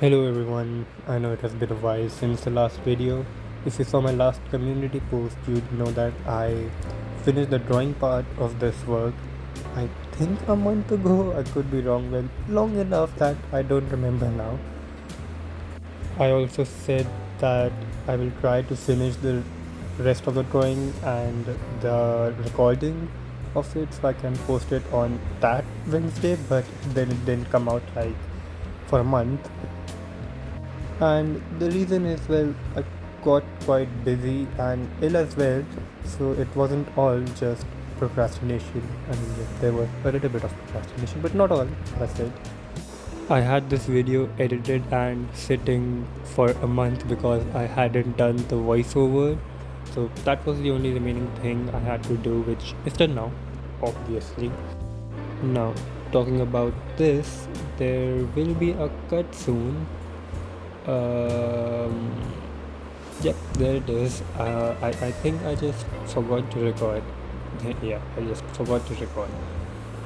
Hello everyone, I know it has been a while since the last video. If you saw my last community post, you'd know that I finished the drawing part of this work. I think a month ago, I could be wrong, well, long enough that I don't remember now. I also said that I will try to finish the rest of the drawing and the recording of it so I can post it on that Wednesday, but then it didn't come out like for a month. And the reason is, well, I got quite busy and ill as well, so it wasn't all just procrastination. I mean, yes, there was a little bit of procrastination, but not all. That's it. I had this video edited and sitting for a month because I hadn't done the voiceover, so that was the only remaining thing I had to do, which is done now, obviously. Now, talking about this, there will be a cut soon. Um, yep, there it is. I think I just forgot to record. Yeah, I just forgot to record.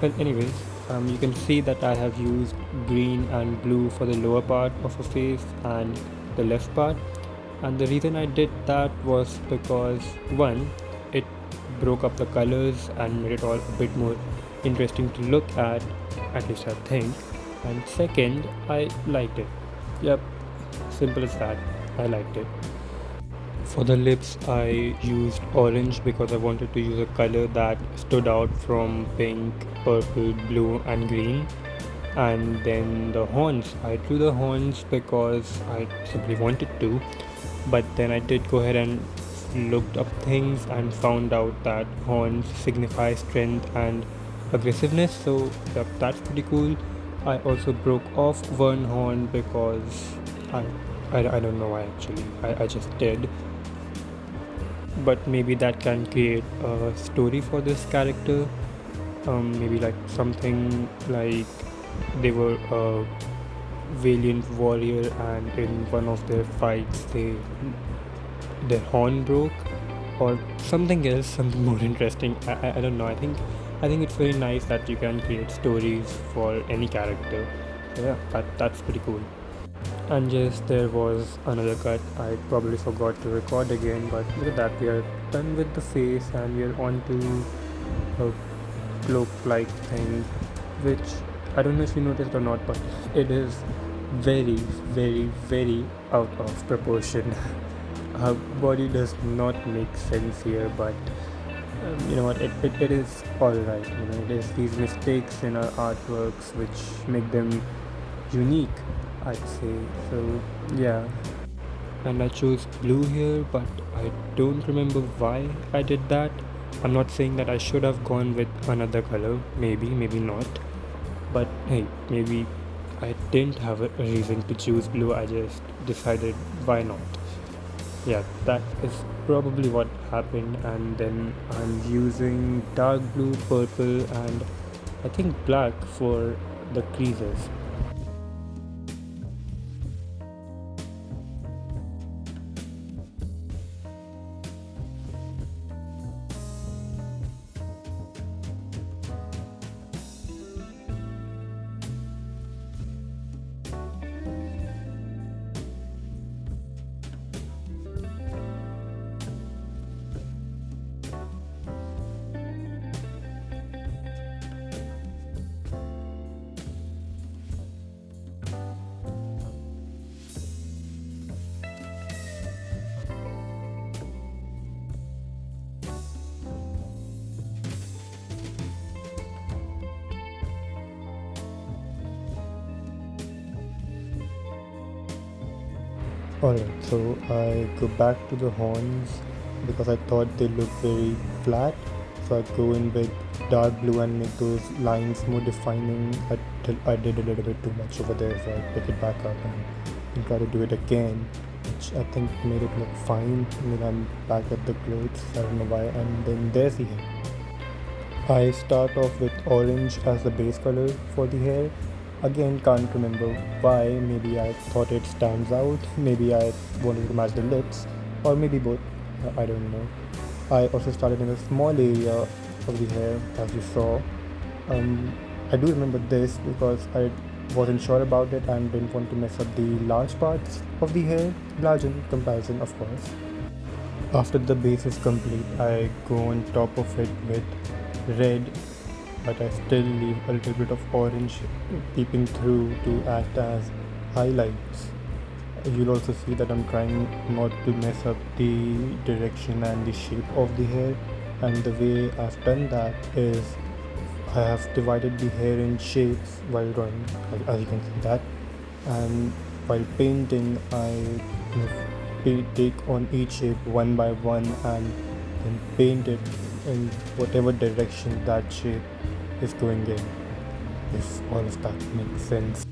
But anyways, you can see that I have used green and blue for the lower part of a face and the left part. And the reason I did that was because one, it broke up the colors and made it all a bit more interesting to look at least I think. And second, I liked it. Yep, simple as that. I liked it. For the lips, I used orange because I wanted to use a color that stood out from pink, purple, blue, and green. And then the horns, I drew the horns because I simply wanted to. But then I did go ahead and looked up things and found out that horns signify strength and aggressiveness. So that's pretty cool. I also broke off one horn because I, I don't know why actually. I just did. But maybe that can create a story for this character. Maybe like something like they were a valiant warrior and in one of their fights their horn broke, or something else, something more interesting. I don't know. I think it's very nice that you can create stories for any character. So yeah, that's pretty cool. And yes, there was another cut. I probably forgot to record again, but look at that. We are done with the face and we are on to a cloak like thing, which I don't know if you noticed or not, but it is very, very, very out of proportion. Our body does not make sense here, but you know what, it is alright. It is these mistakes in our artworks which make them unique, I'd say. So yeah, and I chose blue here, but I don't remember why I did that. I'm not saying that I should have gone with another color, maybe not, but hey, maybe I didn't have a reason to choose blue. I just decided why not. Yeah, that is probably what happened. And then I'm using dark blue, purple, and I think black for the creases. Alright, so I go back to the horns because I thought they looked very flat. So I go in with dark blue and make those lines more defining. I did a little bit too much over there, so I pick it back up and try to do it again, which I think made it look fine. And then I'm back at the clothes, I don't know why, and then there's the hair. I start off with orange as the base color for the hair. Again, can't remember why. Maybe I thought it stands out, maybe I wanted to match the lips, or maybe both. I don't know. I also started in a small area of the hair, as you saw. I do remember this because I wasn't sure about it and didn't want to mess up the large parts of the hair, large in comparison, of course. After the base is complete, I go on top of it with red, but I still leave a little bit of orange peeping through to act as highlights. You'll also see that I'm trying not to mess up the direction and the shape of the hair, and the way I've done that is I have divided the hair in shapes while drawing, as you can see that, and while painting I take on each shape one by one and then paint it in whatever direction that shape is going in, if all of that makes sense.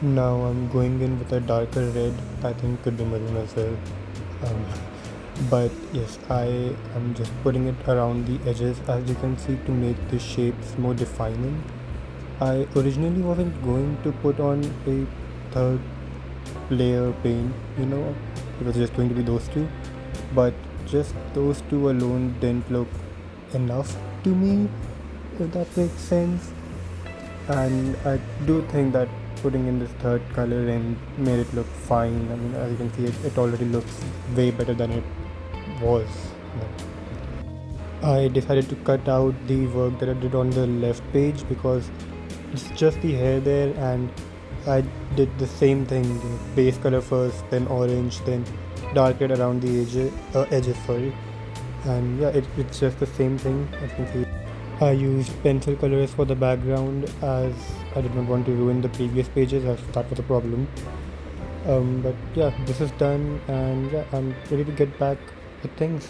Now I'm going in with a darker red, I think could be maroon as well. Um, but yes, I am just putting it around the edges, as you can see, to make the shapes more defining. I originally wasn't going to put on a third layer paint, it was just going to be those two, but just those two alone didn't look enough to me, if that makes sense. And I do think that putting in this third color in made it look fine. I mean, as you can see, it already looks way better than it was. I decided to cut out the work that I did on the left page because it's just the hair there, and I did the same thing, the base color first, then orange, then dark red around the edges, sorry. And yeah, it's just the same thing, as you can see. I used pencil colors for the background as I did not want to ruin the previous pages, as that was a problem. But yeah, this is done, and yeah, I'm ready to get back with things.